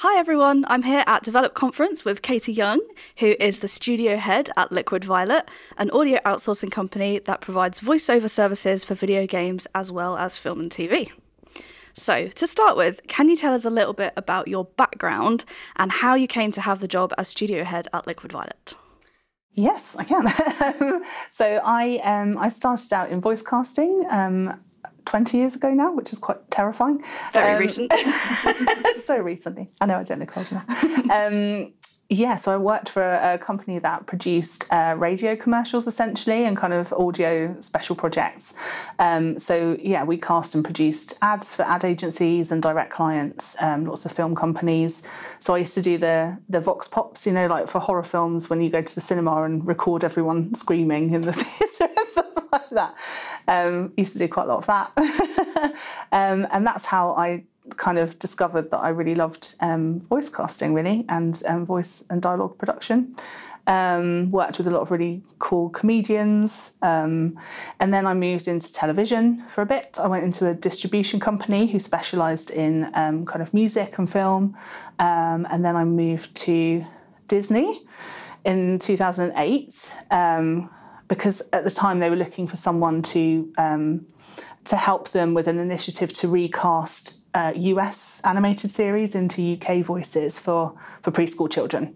Hi everyone, I'm here at Develop Conference with Katie Young, who is the studio head at Liquid Violet, an audio outsourcing company that provides voiceover services for video games as well as film and TV. So, to start with, can you tell us a little bit about your background and how you came to have the job as studio head at Liquid Violet? Yes, I can. So I started out in voice casting 20 years ago now, which is quite terrifying. Very recent. So recently. I know I don't look old enough. So I worked for a company that produced radio commercials essentially and kind of audio special projects. We cast and produced ads for ad agencies and direct clients, lots of film companies. So I used to do the vox pops, like for horror films when you go to the cinema and record everyone screaming in the theatre and stuff like that. Used to do quite a lot of that. And that's how I kind of discovered that I really loved voice casting really and voice and dialogue production. Worked with a lot of really cool comedians, and then I moved into television for a bit. I went into a distribution company who specialised in kind of music and film, and then I moved to Disney in 2008 because at the time they were looking for someone to help them with an initiative to recast US animated series into UK voices for preschool children,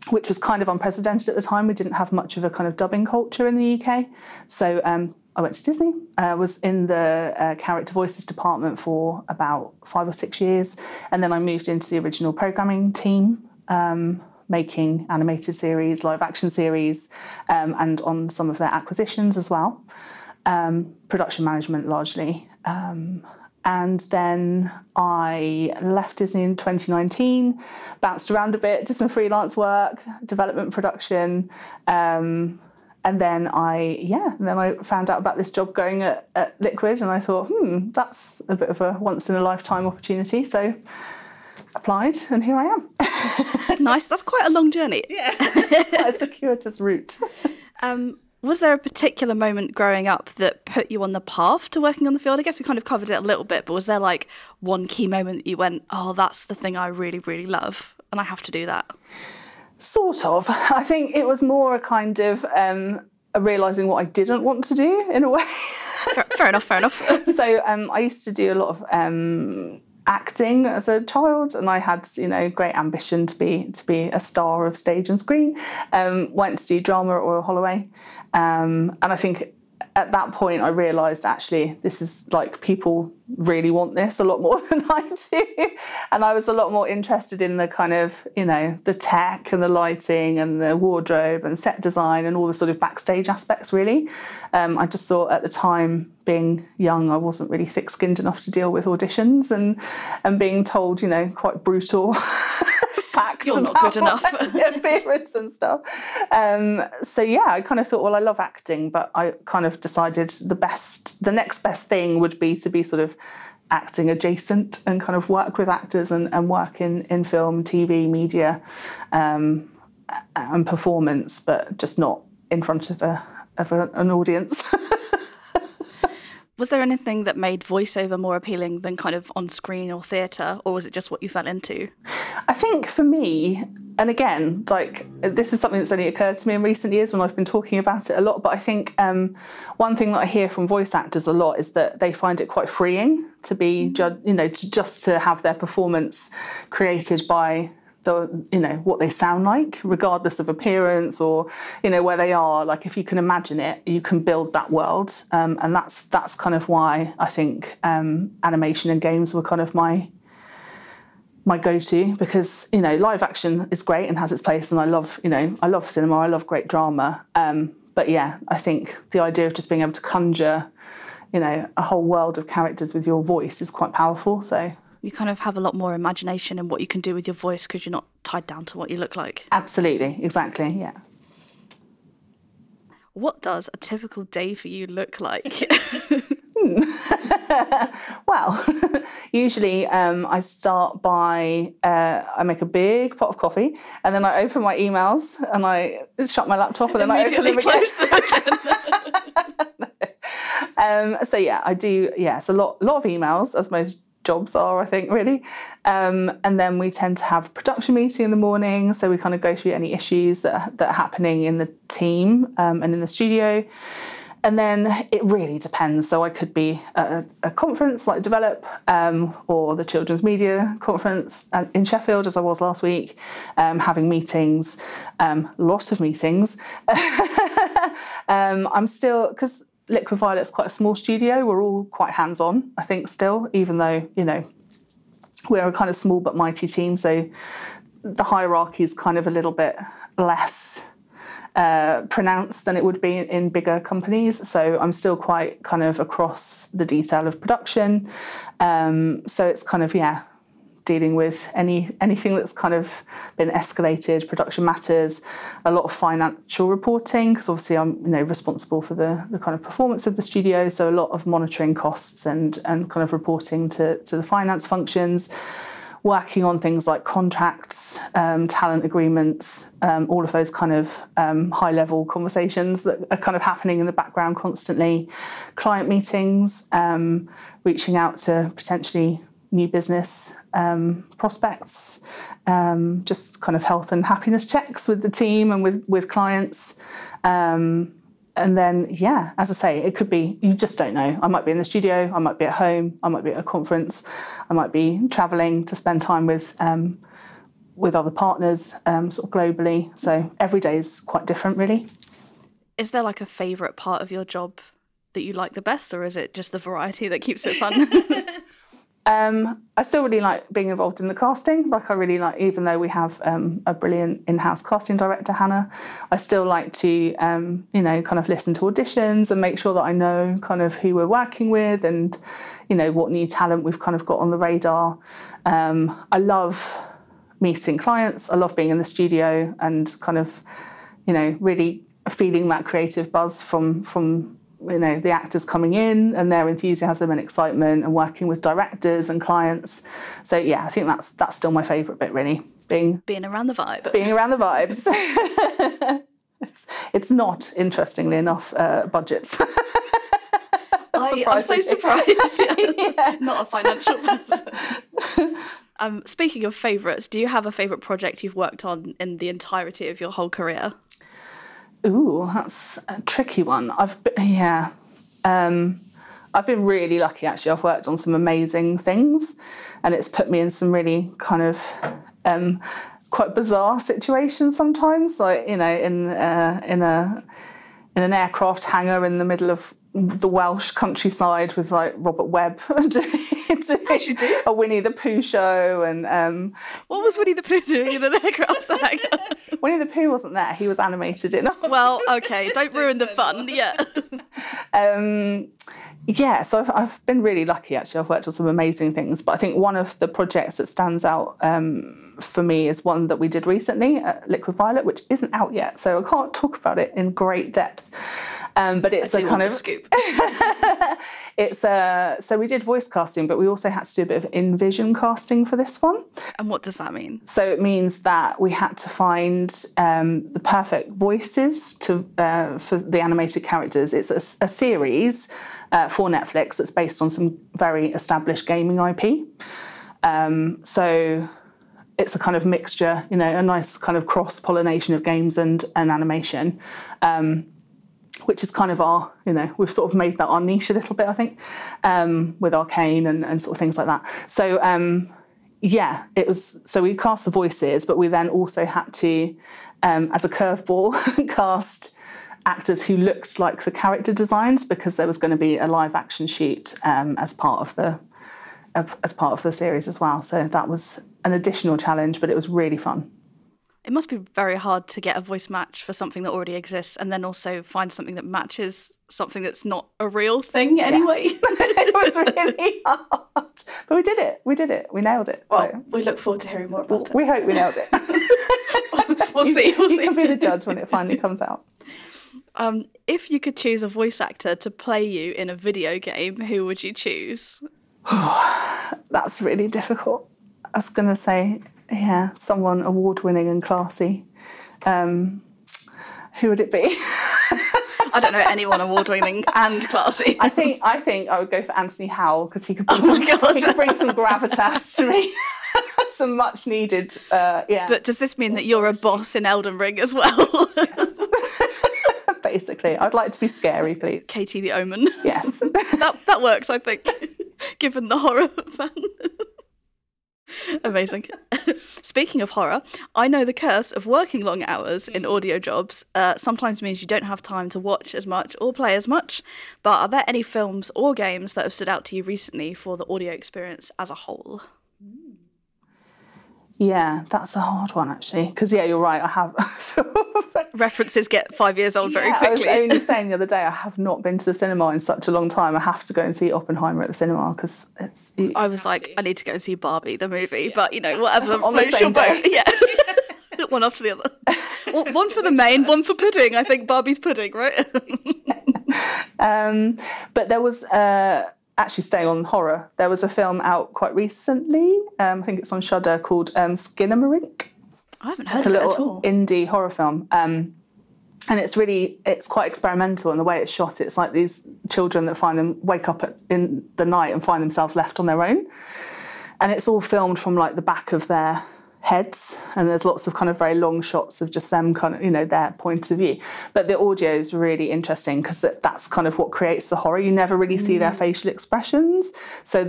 which was kind of unprecedented at the time. We didn't have much of a kind of dubbing culture in the UK. So I went to Disney, was in the character voices department for about 5 or 6 years. And then I moved into the original programming team, making animated series, live action series, and on some of their acquisitions as well. Production management largely. And then I left Disney in 2019, bounced around a bit, did some freelance work, development production. And then I found out about this job going at Liquid and I thought, that's a bit of a once in a lifetime opportunity. So applied and here I am. Nice, that's quite a long journey. Yeah, it's quite a circuitous route. Was there a particular moment growing up that put you on the path to working on the field? I guess we kind of covered it a little bit, but was there like one key moment that you went, oh, that's the thing I really, really love and I have to do that? Sort of. I think it was more a kind of realising what I didn't want to do in a way. Fair enough. So I used to do a lot of acting as a child, and I had great ambition to be a star of stage and screen. Went to do drama at Royal Holloway, and I think at that point I realised actually this is like people really want this a lot more than I do, and I was a lot more interested in the kind of the tech and the lighting and the wardrobe and set design and all the sort of backstage aspects really. I just thought at the time, being young, I wasn't really thick-skinned enough to deal with auditions and being told quite brutal facts. You're not good enough. Appearance and stuff. I kind of thought, well, I love acting, but I kind of decided the next best thing would be to be sort of acting adjacent and kind of work with actors and work in film, TV, media, and performance, but just not in front of an audience. Was there anything that made voiceover more appealing than kind of on screen or theatre, or was it just what you fell into? I think for me, and again, this is something that's only occurred to me in recent years when I've been talking about it a lot, but I think one thing that I hear from voice actors a lot is that they find it quite freeing to be just to have their performance created by what they sound like, regardless of appearance or where they are. Like if you can imagine it, you can build that world, and that's kind of why I think animation and games were kind of my go-to, because live action is great and has its place, and I love cinema, I love great drama, but yeah, I think the idea of just being able to conjure a whole world of characters with your voice is quite powerful. So you kind of have a lot more imagination in what you can do with your voice because you're not tied down to what you look like. Absolutely, exactly, yeah. What does a typical day for you look like? Well, usually I start by, I make a big pot of coffee and then I open my emails and I shut my laptop and then I open them again. I do, it's a lot of emails, as most jobs are, I think, really. And then we tend to have a production meeting in the morning, so we kind of go through any issues that are happening in the team and in the studio. And then it really depends. So I could be at a conference like Develop or the Children's Media Conference in Sheffield, as I was last week, having meetings, lots of meetings. I'm still, because Liquid Violet's quite a small studio, we're all quite hands-on, I think, still, even though, you know, we're a kind of small but mighty team. So the hierarchy is kind of a little bit less pronounced than it would be in bigger companies. So I'm still quite kind of across the detail of production. So it's kind of, dealing with anything that's kind of been escalated, production matters, a lot of financial reporting, because obviously I'm, you know, responsible for the kind of performance of the studio. So a lot of monitoring costs and kind of reporting to the finance functions, working on things like contracts, talent agreements, all of those kind of high-level conversations that are kind of happening in the background constantly, client meetings, reaching out to potentially new business prospects, just kind of health and happiness checks with the team and with clients. And then, as I say, it could be, you just don't know. I might be in the studio, I might be at home, I might be at a conference, I might be travelling to spend time with other partners sort of globally. So every day is quite different, really. Is there like a favourite part of your job that you like the best, or is it just the variety that keeps it fun? I still really like being involved in the casting. Like I really like, even though we have a brilliant in-house casting director, Hannah, I still like to, kind of listen to auditions and make sure that I know kind of who we're working with and, you know, what new talent we've kind of got on the radar. I love meeting clients. I love being in the studio and kind of, you know, really feeling that creative buzz from you know, the actors coming in and their enthusiasm and excitement, and working with directors and clients. So I think that's still my favourite bit, really, being around the vibe. Being around the vibes. It's not, interestingly enough, budgets. I'm so surprised. Not a financial person. Speaking of favourites, do you have a favourite project you've worked on in the entirety of your whole career? Ooh, that's a tricky one. I've been really lucky, actually. I've worked on some amazing things, and it's put me in some really kind of quite bizarre situations sometimes. Like, you know, in an aircraft hangar in the middle of the Welsh countryside with like Robert Webb doing a Winnie the Pooh show. And what was Winnie the Pooh doing in an aircraft hangar? Winnie the Pooh wasn't there. He was animated in. Well, okay, don't ruin the fun. So I've been really lucky, actually. I've worked on some amazing things, but I think one of the projects that stands out for me is one that we did recently at Liquid Violet, which isn't out yet, so I can't talk about it in great depth. But it's a kind of scoop. So we did voice casting, but we also had to do a bit of in-vision casting for this one. And what does that mean? So it means that we had to find the perfect voices for the animated characters. It's a series for Netflix that's based on some very established gaming IP. So it's a kind of mixture, you know, a nice kind of cross-pollination of games and animation. Which is kind of our, you know, we've sort of made that our niche a little bit, I think, with Arcane and sort of things like that. So, it was, so we cast the voices, but we then also had to, as a curveball, cast actors who looked like the character designs, because there was going to be a live action shoot as part of the series as well. So that was an additional challenge, but it was really fun. It must be very hard to get a voice match for something that already exists, and then also find something that matches something that's not a real thing anyway. It was really hard. But we did it. We nailed it. Well, so we look forward to hearing more about it. We hope we nailed it. We'll see. You can be the judge when it finally comes out. If you could choose a voice actor to play you in a video game, who would you choose? That's really difficult. I was going to say... someone award-winning and classy. Who would it be? I don't know anyone award-winning and classy. I think I would go for Anthony Howell because he could bring some gravitas to me. Some much needed, yeah. But does this mean that you're a boss in Elden Ring as well? Yes. Basically, I'd like to be scary, please. Katie the Omen. Yes. That works, I think, given the horror fan. Amazing. Speaking of horror, I know the curse of working long hours in audio jobs sometimes means you don't have time to watch as much or play as much. But are there any films or games that have stood out to you recently for the audio experience as a whole? Yeah, that's a hard one, actually. Because, yeah, you're right, I have... References get 5 years old very quickly. I was only saying the other day, I have not been to the cinema in such a long time. I have to go and see Oppenheimer at the cinema because it's... I was like, I need to go and see Barbie, the movie. But, you know, whatever floats your boat. Yeah. One after the other. One for the main, one for pudding. I think Barbie's pudding, right? But there was... actually staying on horror, there was a film out quite recently, I think it's on Shudder, called Skinamarink. I haven't heard of it at all. Indie horror film. And it's quite experimental in the way it's shot. It's like these children that wake up in the night and find themselves left on their own. And it's all filmed from like the back of their heads, and there's lots of kind of very long shots of just them kind of, you know, their point of view. But the audio is really interesting because that's kind of what creates the horror. You never really see their facial expressions. So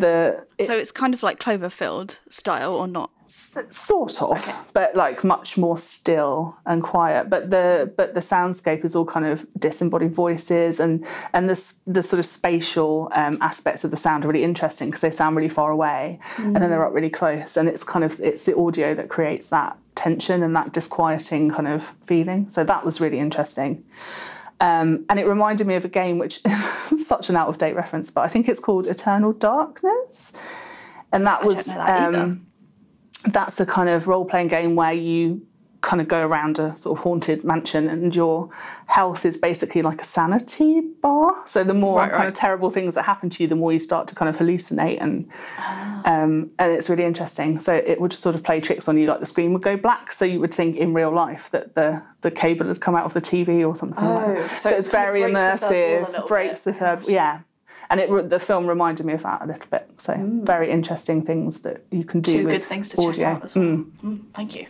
it's kind of like Cloverfield style, or not? Sort of, okay. But like much more still and quiet. But the soundscape is all kind of disembodied voices, and the sort of spatial aspects of the sound are really interesting because they sound really far away and then they're up really close, and it's the audio that creates that tension and that disquieting kind of feeling. So that was really interesting. And it reminded me of a game which is such an out-of-date reference, but I think it's called Eternal Darkness, and that was. I don't know that either. That's a kind of role-playing game where you kind of go around a sort of haunted mansion and your health is basically like a sanity bar. So the more kind of terrible things that happen to you, the more you start to kind of hallucinate, and it's really interesting. So it would sort of play tricks on you, like the screen would go black. So you would think in real life that the cable had come out of the TV or something. So it's very immersive, breaks the third, yeah. And the film reminded me of that a little bit. So very interesting things that you can do with good things to audio. Check out as well. Thank you.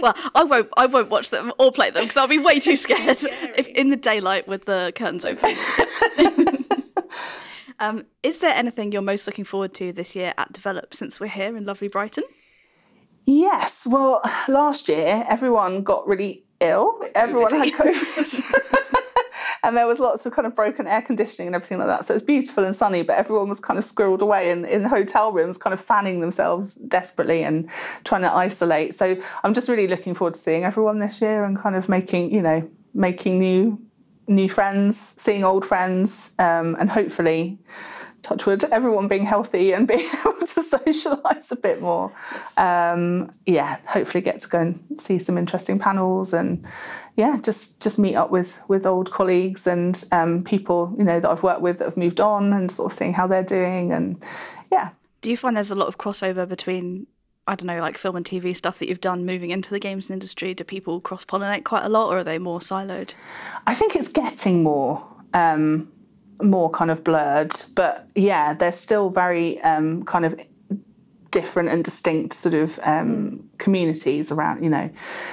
Well, I won't watch them or play them because I'll be way too scared if in the daylight with the curtains open. Is there anything you're most looking forward to this year at Develop, since we're here in lovely Brighton? Yes. Well, last year everyone got really ill. Everyone had COVID. And there was lots of kind of broken air conditioning and everything like that. So it was beautiful and sunny, but everyone was kind of squirreled away in hotel rooms, kind of fanning themselves desperately and trying to isolate. So I'm just really looking forward to seeing everyone this year and kind of making new friends, seeing old friends, and hopefully, touch wood, everyone being healthy and being able to socialise a bit more. Hopefully get to go and see some interesting panels and just meet up with old colleagues and people, you know, that I've worked with that have moved on, and sort of seeing how they're doing. And do you find there's a lot of crossover between, I don't know, like film and TV stuff that you've done moving into the games industry? Do people cross-pollinate quite a lot, or are they more siloed? I think it's getting more kind of blurred, but they're still very kind of different and distinct sort of communities around, you know.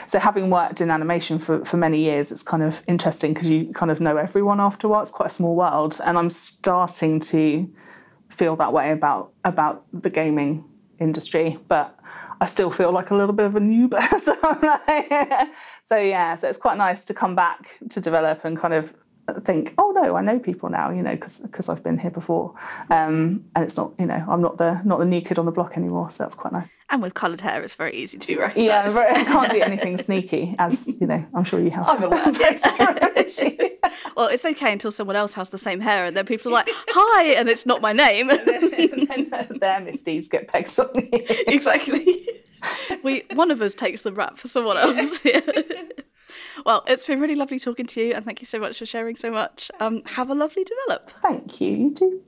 So having worked in animation for many years, it's kind of interesting because you kind of know everyone after a while. It's quite a small world, and I'm starting to feel that way about the gaming industry, but I still feel like a little bit of a noob. So it's quite nice to come back to Develop and kind of think, oh no, I know people now, you know, because I've been here before, and it's not, you know, I'm not the new kid on the block anymore, so that's quite nice. And with coloured hair, it's very easy to be recognised. Yeah, I can't do anything sneaky, as you know, I'm sure you have. I'm aware. Well, it's okay until someone else has the same hair, and then people are like, "Hi," and it's not my name. and then their misdeeds get pegged on you. Exactly. One of us takes the rap for someone else. Well, it's been really lovely talking to you, and thank you so much for sharing so much. Have a lovely Develop. Thank you. You too.